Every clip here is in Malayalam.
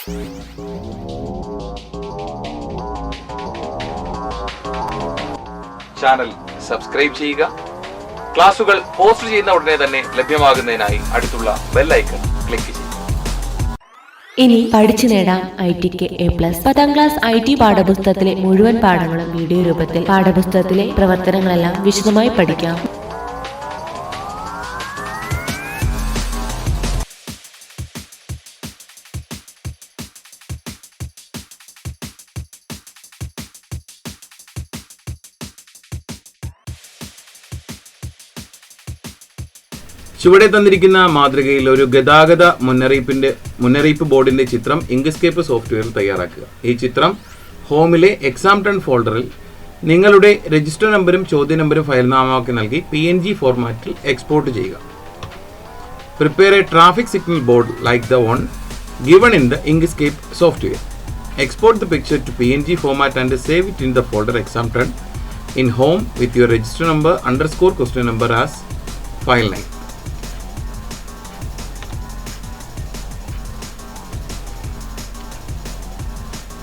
ചാനൽ സബ്സ്ക്രൈബ് ചെയ്യുക. ക്ലാസുകൾ പോസ്റ്റ് ചെയ്യുന്ന ഉടനെ തന്നെ ലഭ്യമാകുന്നതിനായി അടുത്തുള്ള ബെൽ ഐക്കൺ ക്ലിക്ക് ചെയ്യുക. ഇനി പഠിച്ചു നേടാം ITക്ക് A+. 10ാം ക്ലാസ് IT പാഠപുസ്തകത്തിലെ മുഴുവൻ പാഠങ്ങളും വീഡിയോ രൂപത്തിൽ പാഠപുസ്തകത്തിലെ പ്രവർത്തനങ്ങളെല്ലാം വിശദമായി പഠിക്കാം. ചുവടെ തന്നിരിക്കുന്ന മാതൃകയിൽ ഒരു ഗതാഗത മുന്നറിയിപ്പ് ബോർഡിന്റെ ചിത്രം ഇങ്ക്സ്കേപ്പ് സോഫ്റ്റ്വെയറിൽ തയ്യാറാക്കുക. ഈ ചിത്രം ഹോമിലെ എക്സാം ടൺ ഫോൾഡറിൽ നിങ്ങളുടെ രജിസ്റ്റർ നമ്പറും ചോദ്യ നമ്പറും ഫയൽ നാമമാക്കി നൽകി PNG ഫോർമാറ്റിൽ എക്സ്പോർട്ട് ചെയ്യുക. Prepare A traffic signal board like the one given in the Inkscape software. Export the picture to PNG format and save it in the folder exam turn in home with your register number _ question number as file name.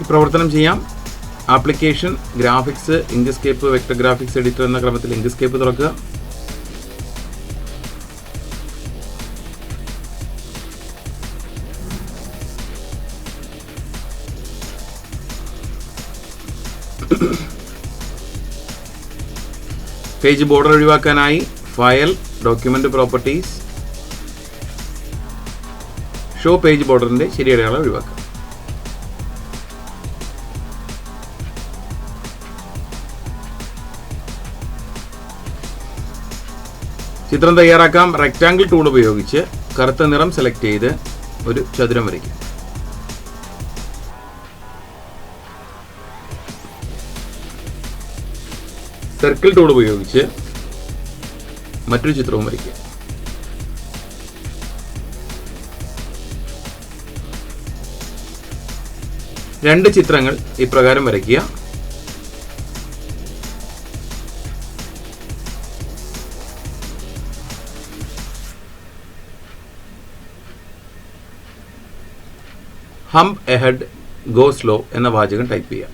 ഈ പ്രവർത്തനം ചെയ്യാം. Application, graphics, Inkscape, vector graphics editor എന്ന ക്രമത്തിൽ ഇങ്ക്സ്കേപ്പ് തുറക്കുക. പേജ് ബോർഡർ ഒഴിവാക്കാനായി file, document properties, show page ബോർഡറിന്റെ ശരിയടയാളം ഒഴിവാക്കുക. ചിത്രം തയ്യാറാക്കാം. റെക്ടാങ്കിൾ ടൂൾ ഉപയോഗിച്ച് കറുത്ത നിറം സെലക്ട് ചെയ്ത് ഒരു ചതുരം വരയ്ക്കും. സർക്കിൾ ടൂൾ ഉപയോഗിച്ച് മറ്റൊരു ചിത്രവും വരയ്ക്കുക. രണ്ട് ചിത്രങ്ങൾ ഇപ്രകാരം വരയ്ക്കുക. ഹംപ് എഹെഡ് ഗോ സ്ലോ എന്ന വാചകം ടൈപ്പ് ചെയ്യാം.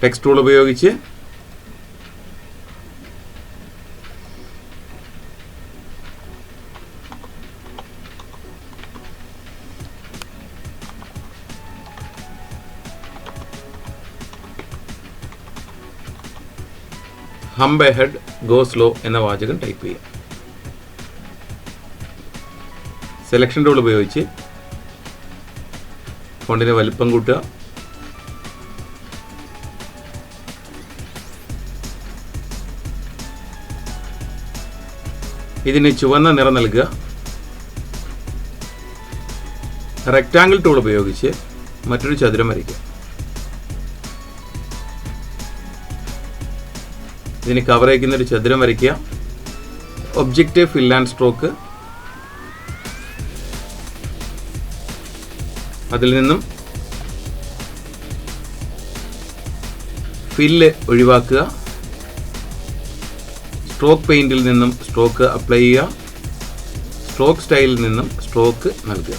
ടെക്സ്റ്റ് ടൂൾ ഉപയോഗിച്ച് ഹംപ് എഹെഡ് ഗോ സ്ലോ എന്ന വാചകം ടൈപ്പ് ചെയ്യാം. സെലക്ഷൻ ടൂൾ ഉപയോഗിച്ച് ഫോണ്ടിന്റെ വലിപ്പം കൂട്ടുക. ഇതിന് ചുവന്ന നിറം നൽകുക. റെക്ടാങ്കിൾ ടൂൾ ഉപയോഗിച്ച് മറ്റൊരു ചതുരം വരയ്ക്കുക. ഇതിന് കവർ അയക്കുന്ന ഒരു ചതുരം വരയ്ക്കുക. ഒബ്ജക്റ്റ്, ഫിൽ ആൻഡ് സ്ട്രോക്ക്, അതിൽ നിന്നും ഫില്ല് ഒഴിവാക്കുക. സ്ട്രോക്ക് പെയിന്റിൽ നിന്നും സ്ട്രോക്ക് അപ്ലൈ ചെയ്യുക. സ്ട്രോക്ക് സ്റ്റൈലിൽ നിന്നും സ്ട്രോക്ക് നൽകുക.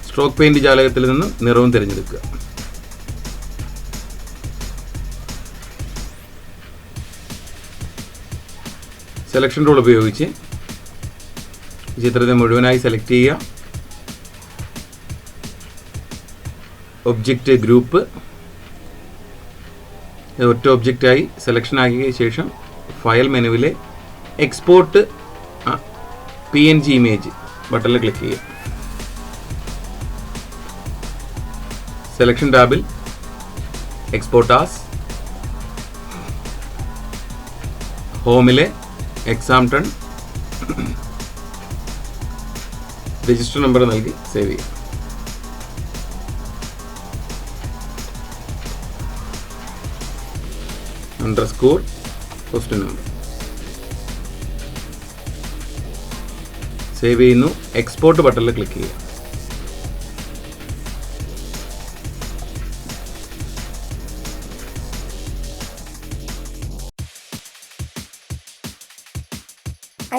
സ്ട്രോക്ക് പെയിന്റ് ജാലകത്തിൽ നിന്നും നിറവും തിരഞ്ഞെടുക്കുക. സെലക്ഷൻ ടൂൾ ഉപയോഗിച്ച് ചിത്രത്തെ മുഴുവനായി സെലക്ട് ചെയ്യുക. ഒബ്ജക്റ്റ്, ഗ്രൂപ്പ്, ഒറ്റ ഒബ്ജക്റ്റായി സെലക്ഷൻ ആക്കിയ ശേഷം ഫയൽ മെനുവിലെ എക്സ്പോർട്ട് PNG ഇമേജ് ബട്ടണിൽ ക്ലിക്ക് ചെയ്യുക. സെലക്ഷൻ ടാബിൽ എക്സ്പോർട്ട് ആസ്, ഹോമിലെ എക്സാം ടൺ, രജിസ്റ്റർ നമ്പർ നൽകി സേവ് ചെയ്യാം. _ ക്വസ്റ്റ്യൻ നമ്പർ സേവ് ചെയ്യുന്നു. എക്സ്പോർട്ട് ബട്ടണിൽ ക്ലിക്ക് ചെയ്യുക.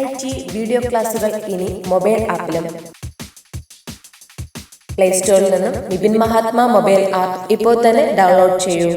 IT വീഡിയോ ക്ലാസുകൾ ഇനി മൊബൈൽ ആപ്പിലും. പ്ലേ സ്റ്റോറിൽ നിന്നും വിപിൻ മഹാത്മാ മൊബൈൽ ആപ്പ് ഇപ്പോൾ തന്നെ ഡൗൺലോഡ് ചെയ്യൂ.